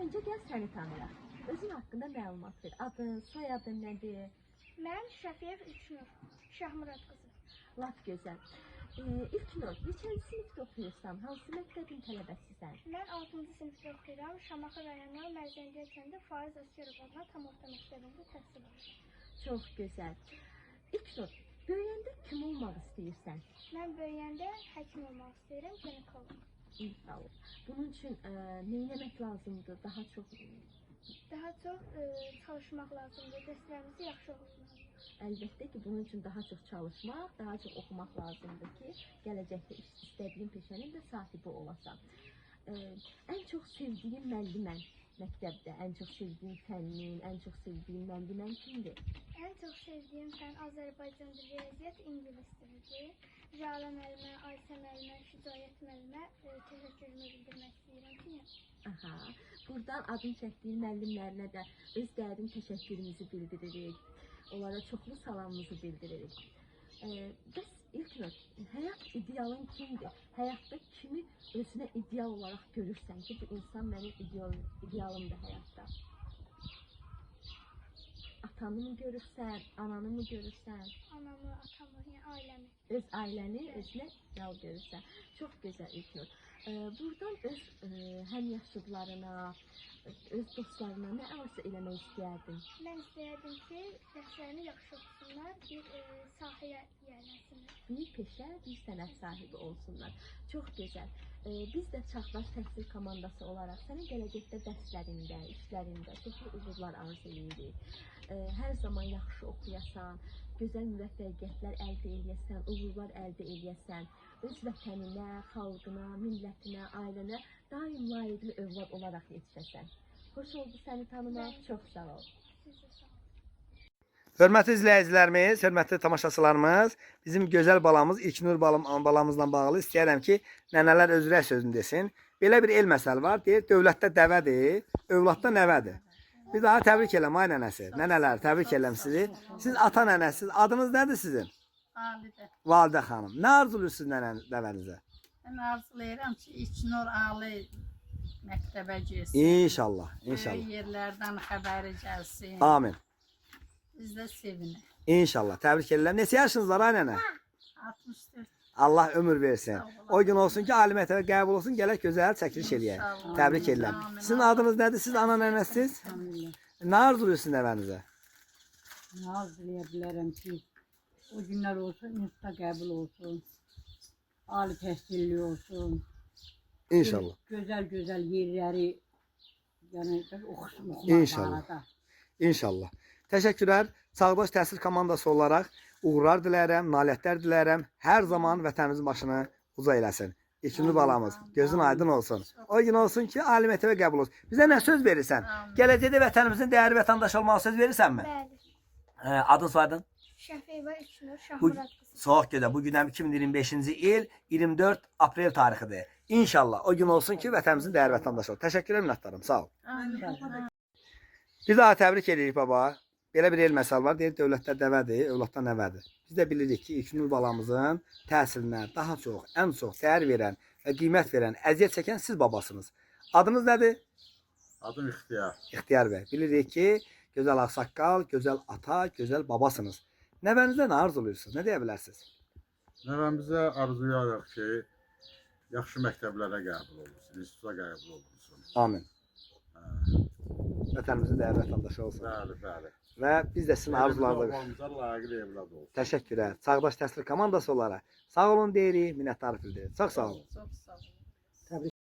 Öncə gəl səni tanıyaq. Özün haqqında məlumat ver. Adın, soyadın nədir? Mən Şəfiyev İlknur, Şahmurad qızı. Lap gözəl. İlknur, neçənci sinifdə oxuyursan? Hansı məktəbin tələbəsisən? Mən 6-cı sinifdə oxuyuram. Şamaxı rayonu Mərzəndiyə kəndi Faiz Əsgərov adına tam orta məktəbində təhsil alıram. Çox gözəl. İlknur, böyüyəndə kim olmaq istəyirsən? Mən böyüyəndə həkim olmaq istəyirəm, ginekolog. İnşallah. Bunun üçün nə etmək lazımdır? Daha çox Çalışmaq lazımdır, dərslərimizi yaxşı oxumaq. Əlbəttə ki, bunun üçün daha çox çalışmaq, daha çox oxumaq lazımdır ki, gələcəkdə istədiyin peşənin də sahibi olasan. Ən çox sevdiyin müəllimən məktəbdə, ən çox sevdiyin fənnin, ən çox sevdiyin müəllimən kimdir? Ən çox sevdiyim fən Azərbaycan dili, riyaziyyat, ingilis dilidir. Jalə müəllimə, Aysə müəllimə, Şücaət müəllimə təşəkkürümü bildirmək istəyirəm ki, Aha, buradan adın çəkdiyin müəllimlərinə də öz dərin təşəkkürümüzü bildiririk. Onlara çoxlu salamımızı bildiririk. Bəs İlknur, həyat idealın kimdir? Həyatda kimi özünə ideal olaraq görürsən ki, bu insan mənim idealımdır həyatda? Atanı mı görürsən, ananı mı görürsən? anamı, atamı, yəni ailəmi. Öz ailəni özünə ideal görürsən. Çox gözəl İlknur. Buradan öz həmyaşıdlarına, öz dostlarına nə arzu eləmək istəyərdin? Mən istəyərdim ki, dərslərini yaxşı oxusunlar, bir sahəyə yiyələnsinlər. Bir peşə, bir sənət sahibi olsunlar. Çox gözəl. Biz də Çağdaş Təhsil komandası olaraq sənin gələcəkdə dərslərində, işlərində çoxlu uğurlar arzu edirik. Hər zaman yaxşı oxuyasan, gözəl müvəffəqiyyətlər əldə edəsən, uğurlar əldə edəsən, öz vətəninə, xalqına, millətinə, ailənə daim layiqli övlad olaraq yetişəsən. Xoş oldu səni tanımaq, çox sağ ol. Siz də sağ olun. Hörmətli izləyicilərimiz, hörmətli tamaşaçılarımız, bizim gözəl balamız, İlknur balamızla bağlı istəyərəm ki, nənələr özrə sözünü desin. Belə bir el məsəl var, deyir, dövlətdə dəvədir, övladda nəvədir. Bir daha təbrik eləm, ay nənəsi. Nənələr, təbrik eləm sizi. Siz ata nənəsiz, adınız nədir sizin? Validə. Validə xanım. Nə arzuluyorsunuz nəvənizə? Mən arzulayıram ki, İlknur Ali məktəbə girsin. İnşallah, Böyük inşallah. yerlərdən xəbəri gəlsin. Amin. Biz də sevinək. İnşallah, təbrik edirəm. Neçə yaşınız var, ay nənə? 64. Allah ömür versin. O gün olsun ki, ali məktəbə qəbul olsun, gələk gözəl çəkiliş eləyək. İnşallah. Təbrik edirəm. Amin. Sizin adınız nədir? Siz ana nənəsiz? Nə arzuluyorsunuz nəvənizə? Nazlıya bilərəm ki, o günlər olsun, insta qəbul olsun, ali təhsilli olsun, İnşallah. gözəl yerləri, yəni oxumaq İnşallah. barədə. İnşallah. Təşəkkürlər. Çağdaş Təhsil komandası olaraq uğurlar diləyirəm, nailiyyətlər diləyirəm. Hər zaman vətənimizin başını uca eləsin. İlknur balamız, gözün aydın olsun. O gün olsun ki, ali məktəbə qəbul olsun. Bizə nə söz verirsən? Gələcəkdə vətənimizin dəyərli vətəndaşı olmağa söz verirsənmi? Bəli. Adın soyadın? Şəfiyeva İlknur, Şahmurad qızı. Çox gözəl. Bu gündən 2025-ci il 24 aprel tarixidir. İnşallah o gün olsun ki, vətənimizin dəyərli vətəndaşı olsun. Təşəkkürlər, minnətdarım. Sağ ol. Bir daha təbrik edirik baba. Belə bir el məsəl var, deyir, dövlətdə dəvədir, övladda nəvədir. Biz də bilirik ki, İlknur balamızın təhsilinə daha çox, ən çox dəyər verən və qiymət verən, əziyyət çəkən siz babasınız. Adınız nədir? Adım İxtiyar. İxtiyar bəy. Bilirik ki, gözəl ağsaqqal, gözəl ata, gözəl babasınız. Nəvənizə nə arzuluyorsunuz? Nə deyə bilərsiniz? Nəvəmizə arzulayarıq ki, yaxşı məktəblərə qəbul olunsun, instituta qəbul olunsun. Amin. Vətənimizin dəyərli vətəndaşı olsun. Bəli, bəli. Və biz də sizin arzularınızı Oğlumuza layiqli evlad olsun. təşəkkürlər. Çağdaş Təhsil komandası olaraq sağ olun deyirik, minnətdarlıq bildiririk. Çox sağ olun. Çox sağ olun.